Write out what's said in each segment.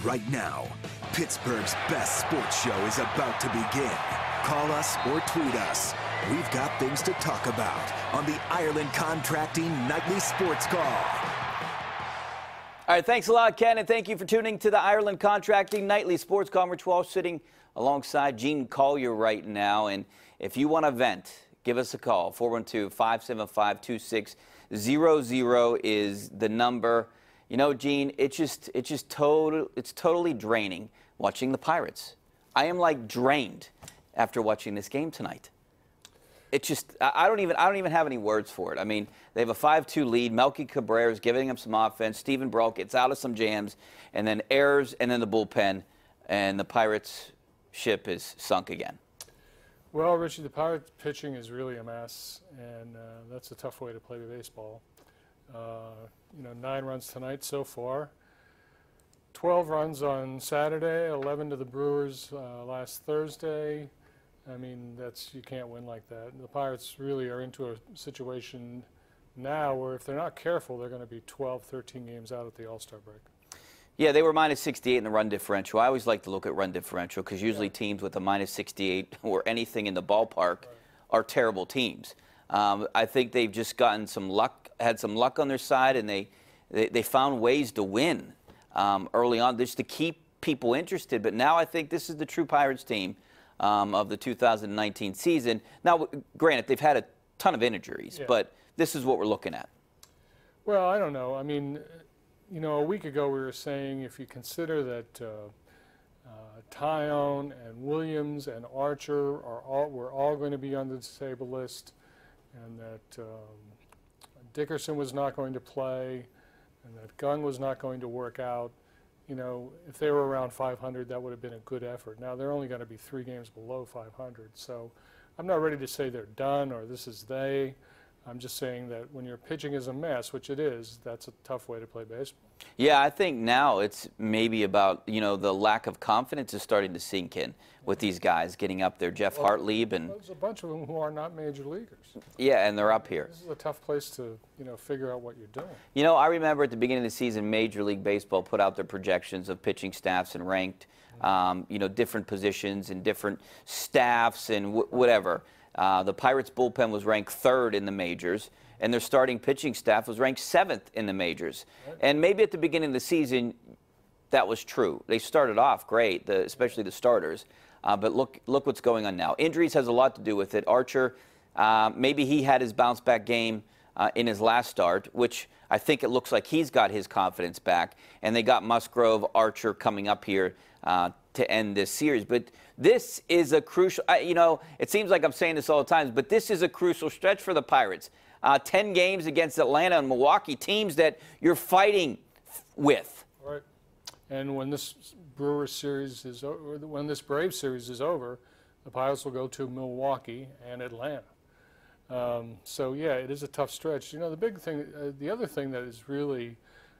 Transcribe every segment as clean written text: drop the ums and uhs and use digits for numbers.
Right now, Pittsburgh's best sports show is about to begin. Call us or tweet us. We've got things to talk about on the Ireland Contracting Nightly Sports Call. All right, thanks a lot, Ken, and thank you for tuning to the Ireland Contracting Nightly Sports Call. Rich Walsh sitting alongside Gene Collier right now, and if you want to vent, give us a call. 412-575-2600 is the number. You know, Gene, it's totally draining watching the Pirates. I am like drained after watching this game tonight. It's just I don't even have any words for it. I mean, they have a 5-2 lead. Melky Cabrera is giving them some offense. Steven Brault gets out of some jams, and then errors, and then the bullpen, and the Pirates ship is sunk again. Well, Richie, the Pirates pitching is really a mess, and that's a tough way to play baseball. You know, 9 runs tonight so far. 12 runs on Saturday, 11 to the Brewers last Thursday. I mean, you can't win like that. The Pirates really are into a situation now where if they're not careful, they're going to be 12, 13 games out at the All-Star break. Yeah, they were minus 68 in the run differential. I always like to look at run differential because usually teams with a minus 68 or anything in the ballpark are terrible teams. I think they've just gotten some luck, had some luck on their side, and they found ways to win early on just to keep people interested. But now I think this is the true Pirates team of the 2019 season. Now, granted, they've had a ton of injuries, but this is what we're looking at. Well, I don't know. I mean, you know, a week ago we were saying if you consider that Tyone and Williams and Archer were all going to be on the disabled list, and that Dickerson was not going to play, and that Gunn was not going to work out, you know, if they were around 500, that would have been a good effort. Now they're only going to be 3 games below 500, so I'm not ready to say they're done or this is they. I'm just saying that when your pitching is a mess, which it is, that's a tough way to play baseball. Yeah, I think now it's maybe about, you know, the lack of confidence is starting to sink in with these guys getting up there. Jeff Hartlieb and there's a bunch of them who are not major leaguers. Yeah, and they're up here. This is a tough place to, you know, figure out what you're doing. You know, I remember at the beginning of the season, Major League Baseball put out their projections of pitching staffs and ranked, you know, different positions and different staffs and whatever. The Pirates bullpen was ranked 3rd in the majors, and their starting pitching staff was ranked 7th in the majors. And maybe at the beginning of the season, that was true. They started off great, especially the starters. But look what's going on now. Injuries has a lot to do with it. Archer, maybe he had his bounce-back game in his last start, which I think it looks like he's got his confidence back. And they got Musgrove, Archer coming up here to end this series. But this is a crucial, you know, it seems like I'm saying this all the time, but this is a crucial stretch for the Pirates. 10 games against Atlanta and Milwaukee, teams that you're fighting with. Right. And when this Brewers series is over, when this Braves series is over, the Pirates will go to Milwaukee and Atlanta. So, yeah, it is a tough stretch. You know, the big thing, the other thing that is really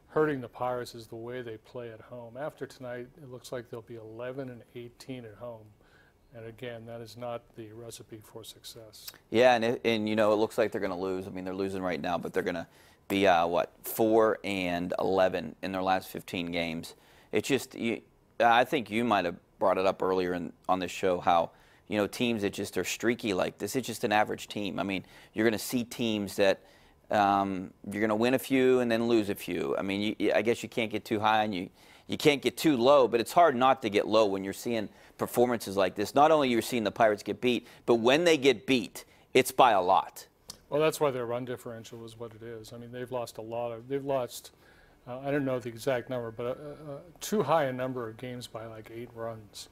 hurting the Pirates is the way they play at home. After tonight, it looks like they'll be 11-18 at home. And again, that is not the recipe for success. Yeah, and you know, it looks like they're going to lose. I mean, they're losing right now, but they're going to be, what, 4-11 in their last 15 games. It's just, I think you might have brought it up earlier on this show how, you know, teams that just are streaky like this, it's just an average team. I mean, you're going to see teams that you're going to win a few and then lose a few. I mean, I guess you can't get too high and you can't get too low, but it's hard not to get low when you're seeing performances like this. Not only you're seeing the Pirates get beat, but when they get beat, it's by a lot. Well, that's why their run differential is what it is. I mean, they've lost a lot of, they've lost, I don't know the exact number, but too high a number of games by like 8 runs.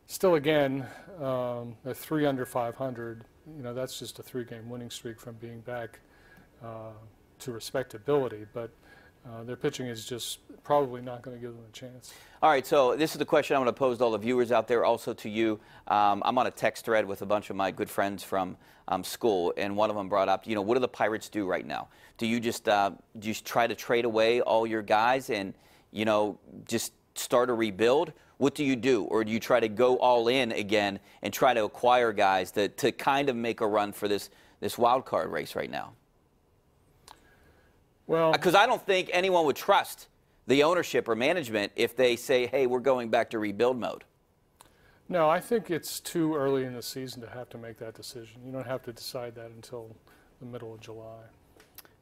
Still, again, they're 3 under 500. You know, that's just a 3-game winning streak from being back to respectability. But their pitching is just probably not going to give them a chance. All right, so this is the question I'm going to pose to all the viewers out there, also to you. I'm on a text thread with a bunch of my good friends from school, and one of them brought up, you know, what do the Pirates do right now? Do you just try to trade away all your guys and, you know, just start a rebuild? What do you do? Or do you try to go all in again and try to acquire guys to kind of make a run for this wild card race right now? Well, because I don't think anyone would trust the ownership or management if they say, hey, we're going back to rebuild mode? No, I think it's too early in the season to have to make that decision. You don't have to decide that until the middle of July.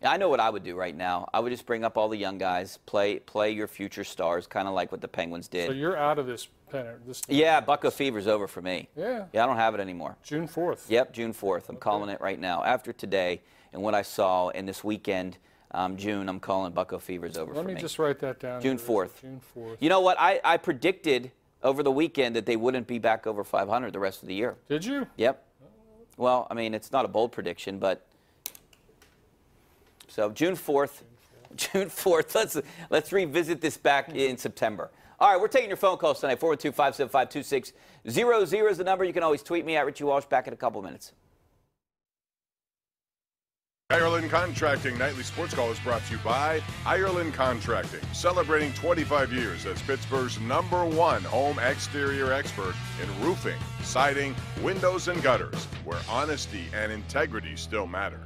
Yeah, I know what I would do right now. I would just bring up all the young guys, play your future stars, kind of like what the Penguins did. So you're out of this pennant. Yeah, Bucko Fever's over for me. Yeah. Yeah, I don't have it anymore. June 4th. Yep, June 4th. I'm calling it right now. After today and what I saw in this weekend, June, I'm calling Bucko Fever's over for me. Let me just write that down. June 4th. June 4th. You know what? I predicted over the weekend that they wouldn't be back over 500 the rest of the year. Did you? Yep. Well, I mean, it's not a bold prediction, but so June 4th. June 4th. Let's revisit this back in September. All right, we're taking your phone calls tonight. 412-575-2600 is the number. You can always tweet me at Richie Walsh. Back in a couple minutes. Ireland Contracting Nightly Sports Call is brought to you by Ireland Contracting, celebrating 25 years as Pittsburgh's #1 home exterior expert in roofing, siding, windows, and gutters, where honesty and integrity still matter.